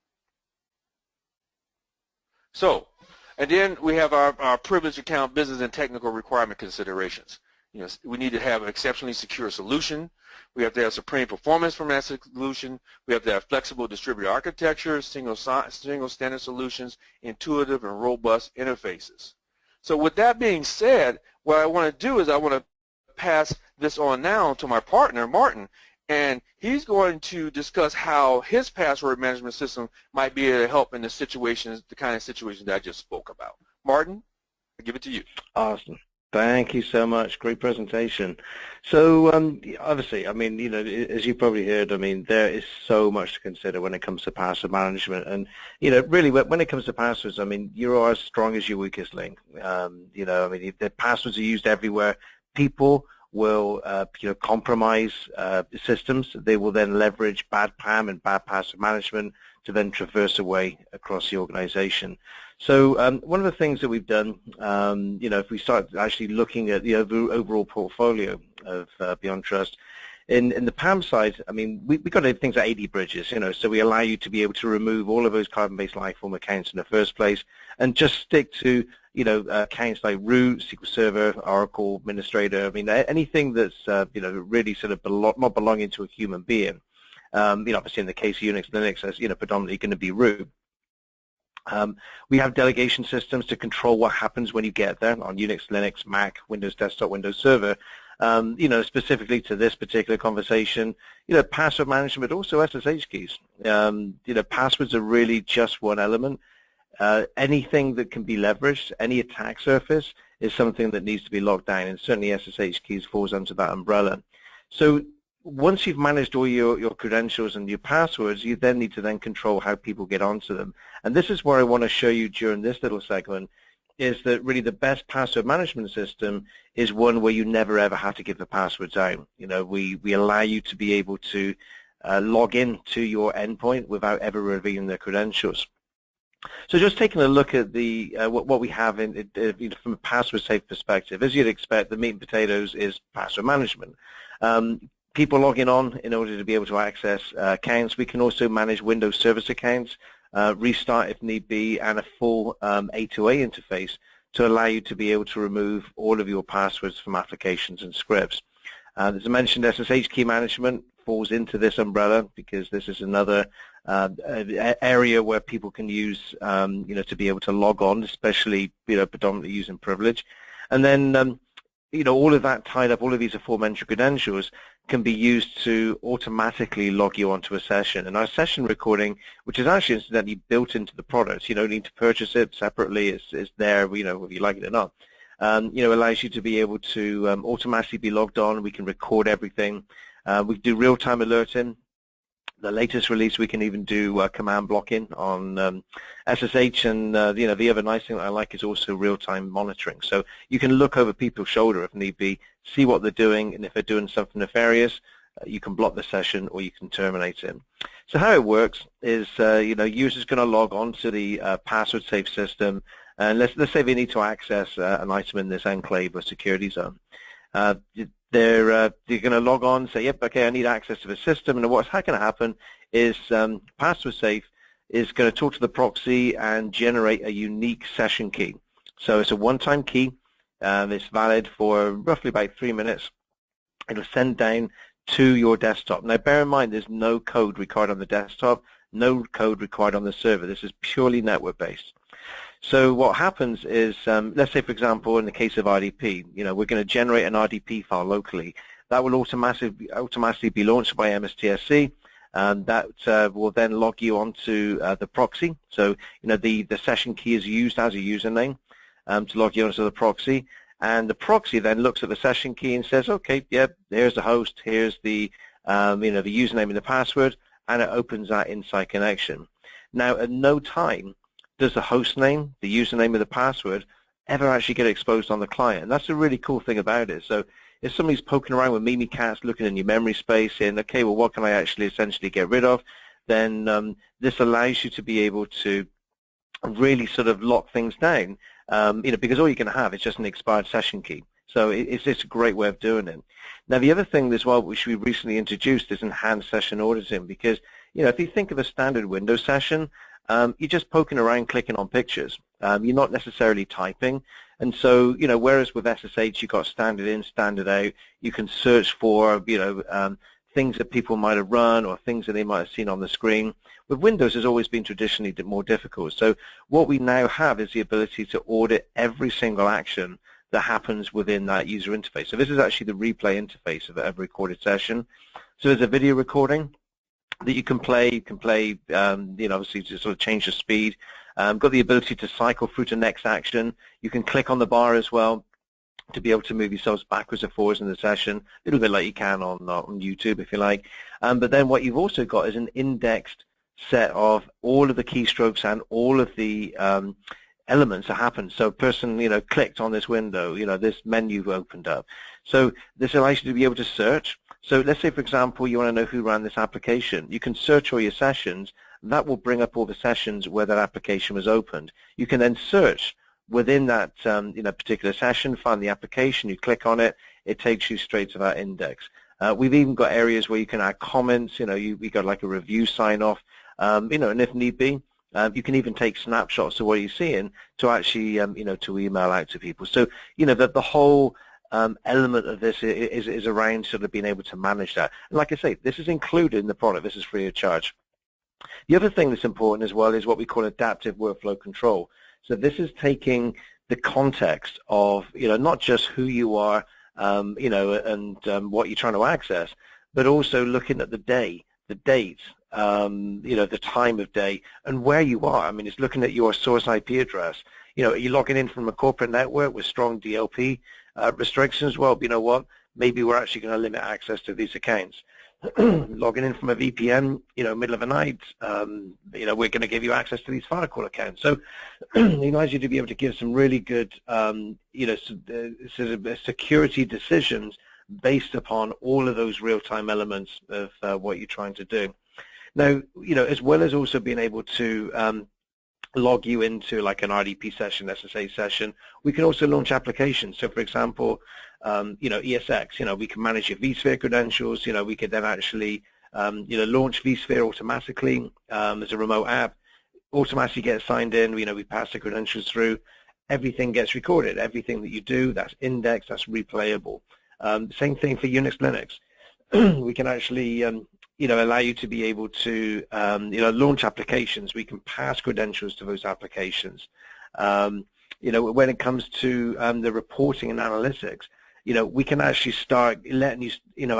So, and then we have our privileged account business and technical requirement considerations. You know, we need to have an exceptionally secure solution. We have to have supreme performance from that solution. We have to have flexible distributed architecture, single standard solutions, intuitive and robust interfaces. So with that being said, what I want to do is I want to pass this on now to my partner, Martin, and he's going to discuss how his password management system might be able to help in the situations, the kind of situations that I just spoke about. Martin, I give it to you. Awesome. Thank you so much. Great presentation. So obviously, I mean, you know, as you probably heard, I mean, there is so much to consider when it comes to password management. And, you know, really when it comes to passwords, I mean, you're as strong as your weakest link. You know, I mean, if the passwords are used everywhere, people will, you know, compromise systems. They will then leverage bad PAM and bad password management to then traverse away across the organization. So one of the things that we've done, you know, if we start actually looking at the overall portfolio of Beyond Trust, in the PAM side, I mean, we got things like AD bridges, you know, so we allow you to be able to remove all of those carbon-based lifeform accounts in the first place and just stick to, you know, accounts like root, SQL Server, Oracle, administrator. I mean, anything that's, you know, really sort of not belonging to a human being. You know, obviously in the case of Unix, Linux, that's, you know, predominantly going to be root. We have delegation systems to control what happens when you get there on Unix, Linux, Mac, Windows Desktop, Windows Server. You know, specifically to this particular conversation, you know, password management, but also SSH keys. You know, passwords are really just one element. Anything that can be leveraged, any attack surface, is something that needs to be locked down, and certainly SSH keys falls under that umbrella. So once you've managed all your credentials and your passwords, you then need to then control how people get onto them. And this is where I want to show you during this little segment, is that really the best password management system is one where you never ever have to give the passwords out. You know, we allow you to be able to log in to your endpoint without ever revealing their credentials. So just taking a look at the what we have in you know, from a password safe perspective, as you'd expect, the meat and potatoes is password management. People logging on in order to be able to access accounts. We can also manage Windows service accounts, restart if need be, and a full A2A interface to allow you to be able to remove all of your passwords from applications and scripts. As I mentioned, SSH key management falls into this umbrella because this is another area where people can use, you know, to be able to log on, especially, you know, predominantly using privilege. And then, you know, all of that tied up, all of these aforementioned credentials can be used to automatically log you onto a session. And our session recording, which is actually incidentally built into the product, you don't need to purchase it separately. It's there, you know, whether you like it or not. You know, allows you to be able to automatically be logged on. We can record everything. We do real-time alerting. The latest release, we can even do command blocking on SSH, and you know, the other nice thing that I like is also real-time monitoring. So you can look over people's shoulder if need be, see what they're doing, and if they're doing something nefarious, you can block the session or you can terminate it. So how it works is, you know, users going to log on to the password safe system, and let's say they need to access an item in this enclave or security zone. They're going to log on, say, yep, okay, I need access to the system, and what's going to happen is password safe is going to talk to the proxy and generate a unique session key. So it's a one-time key. It's valid for roughly about 3 minutes. It'll send down to your desktop. Now, bear in mind, there's no code required on the desktop, no code required on the server. This is purely network-based. So what happens is, let's say, for example, in the case of RDP, you know, we're going to generate an RDP file locally. That will automatically be launched by MSTSC, and that will then log you onto the proxy. So, you know, the session key is used as a username to log you onto the proxy, and the proxy then looks at the session key and says, okay, yep, here's the host, here's the you know, the username and the password, and it opens that inside connection. Now, at no time does the host name, the username, and the password ever actually get exposed on the client. And that's the really cool thing about it. So if somebody's poking around with Mimikatz, looking in your memory space, saying, okay, well, what can I actually essentially get rid of, then this allows you to be able to really sort of lock things down, you know, because all you're going to have is just an expired session key. So it's just a great way of doing it. Now, the other thing as well, which we recently introduced, is enhanced session auditing, because, you know, if you think of a standard Windows session, you're just poking around, clicking on pictures. You're not necessarily typing. And so, whereas with SSH, you've got standard in, standard out, you can search for, things that people might have run or things that they might have seen on the screen. With Windows, it's always been traditionally more difficult. So what we now have is the ability to audit every single action that happens within that user interface. So this is actually the replay interface of a recorded session. So there's a video recording that you can play. Obviously to sort of change the speed. Got the ability to cycle through to next action. You can click on the bar as well to be able to move yourselves backwards and forwards in the session, a little bit like you can on YouTube if you like. But then what you've also got is an indexed set of all of the keystrokes and all of the elements that happen. So a person, clicked on this window, this menu opened up. So this allows you to be able to search. So let's say, for example, you want to know who ran this application. You can search all your sessions. That will bring up all the sessions where that application was opened. You can then search within that particular session, find the application, you click on it, it takes you straight to that index. We've even got areas where you can add comments, we got like a review sign off, and if need be, you can even take snapshots of what you're seeing to actually, to email out to people. So, the whole element of this is around sort of being able to manage that. And like I say, this is included in the product. This is free of charge. The other thing that's important as well is what we call adaptive workflow control. So this is taking the context of, not just who you are, and what you're trying to access, but also looking at the day, the date, the time of day, and where you are. I mean, it's looking at your source IP address. Are you logging in from a corporate network with strong DLP restrictions? Well, you know what? Maybe we're actually going to limit access to these accounts. Logging in from a VPN, middle of the night, we're going to give you access to these firewall accounts. So it allows you to be able to give some really good, sort of security decisions based upon all of those real-time elements of what you're trying to do. Now, as well as also being able to log you into like an RDP session, SSH session, we can also launch applications. So, for example, ESX, we can manage your vSphere credentials. We could then actually, launch vSphere automatically as a remote app, automatically get signed in. We pass the credentials through. Everything gets recorded. Everything that you do, that's indexed, that's replayable. Same thing for Unix, Linux. We can actually, allow you to be able to, launch applications. We can pass credentials to those applications. When it comes to the reporting and analytics, we can actually start letting you,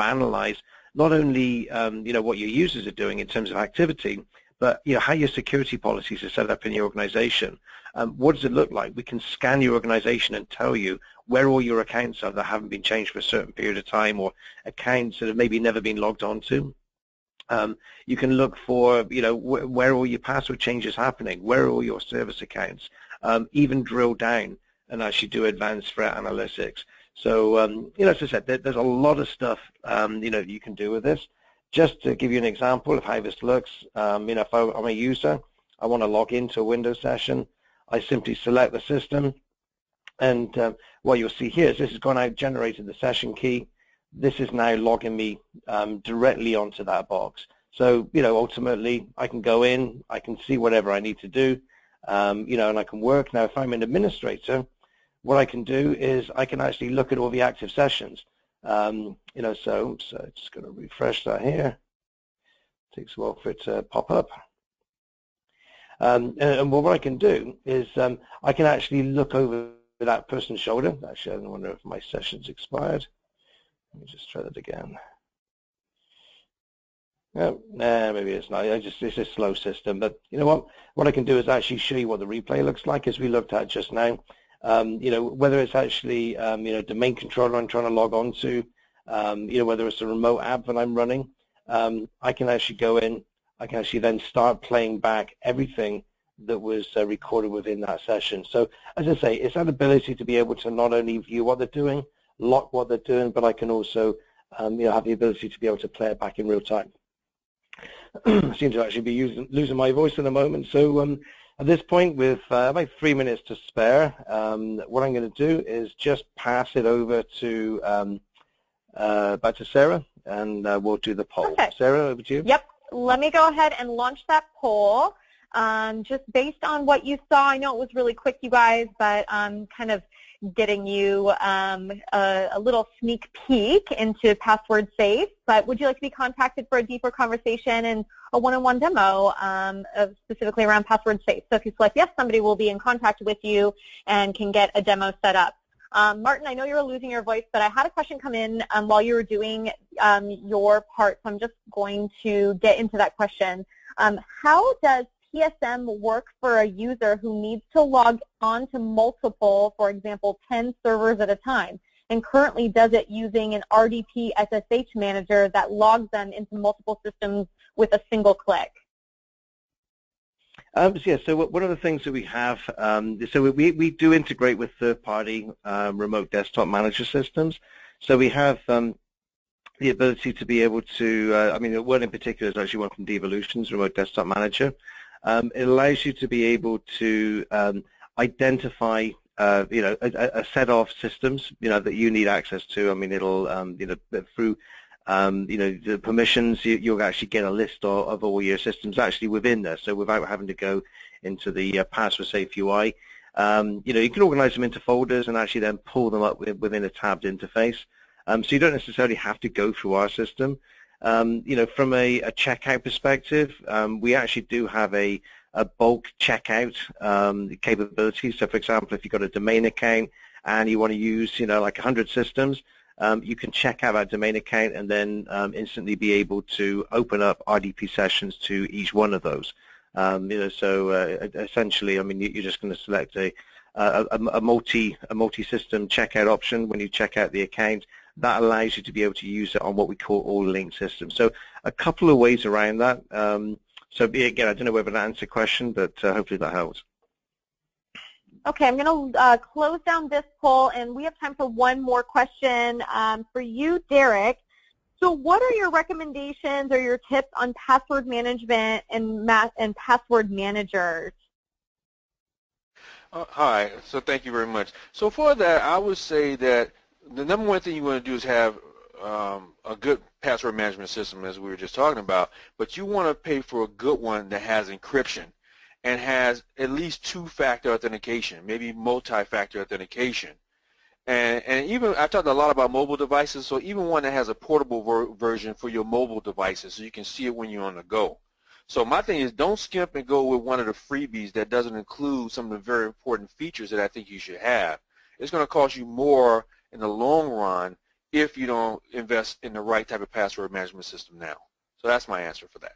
analyze not only, what your users are doing in terms of activity, but, how your security policies are set up in your organization. What does it look like? We can scan your organization and tell you where all your accounts are that haven't been changed for a certain period of time, or accounts that have maybe never been logged onto. You can look for, where all your password changes happening, where are all your service accounts, even drill down and actually do advanced threat analytics. So, as I said, there's a lot of stuff, you can do with this. Just to give you an example of how this looks, if I'm a user, I want to log into a Windows session, I simply select the system, and what you'll see here is this has gone out, generated the session key. This is now logging me directly onto that box. So, ultimately, I can go in, I can see whatever I need to do, and I can work. Now, if I'm an administrator, what I can do is I can actually look at all the active sessions. So just going to refresh that here. It takes a while for it to pop up. And what I can do is I can actually look over that person's shoulder. Actually, I don't wonder if my session's expired. Let me just try that again. Oh, maybe it's not. It's a slow system. But you know what? What I can do is actually show you what the replay looks like, as we looked at just now. Whether it's actually, domain controller I'm trying to log on to, whether it's a remote app that I'm running, I can actually go in. I can actually then start playing back everything that was recorded within that session. So, as I say, it's that ability to be able to not only view what they're doing, lock what they're doing, but I can also, have the ability to be able to play it back in real time. I seem to actually be losing my voice in a moment. So, at this point, with about 3 minutes to spare, what I'm going to do is just pass it over to back to Sarah, and we'll do the poll. Perfect. Sarah, over to you. Yep. Let me go ahead and launch that poll. just based on what you saw. I know it was really quick, you guys, but kind of getting you a little sneak peek into Password Safe. But would you like to be contacted for a deeper conversation and a one-on-one demo specifically around Password Safe? So if you select yes, somebody will be in contact with you and can get a demo set up. Martin, I know you were losing your voice, but I had a question come in while you were doing your part, so I'm just going to get into that question. How does PSM work for a user who needs to log on to multiple, for example, 10 servers at a time, and currently does it using an RDP SSH manager that logs them into multiple systems with a single click? So one of the things that we have, so we do integrate with third-party remote desktop manager systems. So we have the ability to be able to, I mean, one in particular is actually one from Devolution's Remote Desktop Manager. It allows you to be able to identify, a set of systems, that you need access to. I mean, it'll, through, the permissions, you'll actually get a list of all your systems actually within there. So without having to go into the Password Safe UI, you can organize them into folders and actually then pull them up within a tabbed interface. So you don't necessarily have to go through our system. From a checkout perspective, we actually do have a bulk checkout capability. So, for example, if you've got a domain account and you want to use, like 100 systems, you can check out that domain account and then instantly be able to open up RDP sessions to each one of those. Essentially, I mean, you're just going to select a multi-system checkout option when you check out the account. That allows you to be able to use it on what we call all linked systems. So a couple of ways around that. So again, I don't know whether that answers the question, but hopefully that helps. Okay, I'm going to close down this poll, and we have time for one more question for you, Derek. So what are your recommendations or your tips on password management and password managers? Hi, so thank you very much. So for that, I would say that the number one thing you want to do is have a good password management system, as we were just talking about, but you want to pay for a good one that has encryption and has at least two-factor authentication, maybe multi-factor authentication. And even, I talked a lot about mobile devices, so even one that has a portable version for your mobile devices so you can see it when you're on the go. So my thing is, don't skimp and go with one of the freebies that doesn't include some of the very important features that I think you should have. It's going to cost you more in the long run if you don't invest in the right type of password management system now. So that's my answer for that.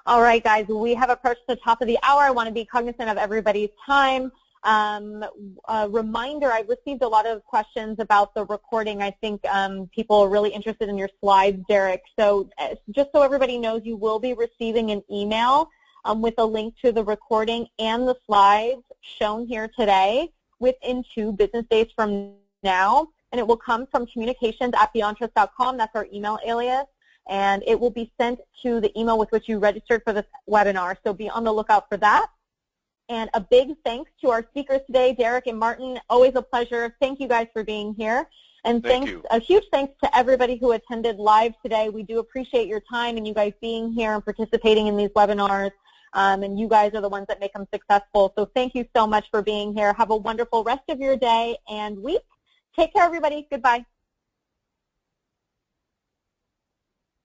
All right, guys, we have approached the top of the hour. I want to be cognizant of everybody's time. A reminder, I've received a lot of questions about the recording. I think people are really interested in your slides, Derek. So just so everybody knows, you will be receiving an email with a link to the recording and the slides shown here today within 2 business days from now. And it will come from communications@beyondtrust.com. That's our email alias. And it will be sent to the email with which you registered for this webinar. So be on the lookout for that. And a big thanks to our speakers today, Derek and Martin. Always a pleasure. Thank you guys for being here. And a huge thanks to everybody who attended live today. We do appreciate your time and you guys being here and participating in these webinars. And you guys are the ones that make them successful. So thank you so much for being here. Have a wonderful rest of your day and week. Take care, everybody. Goodbye.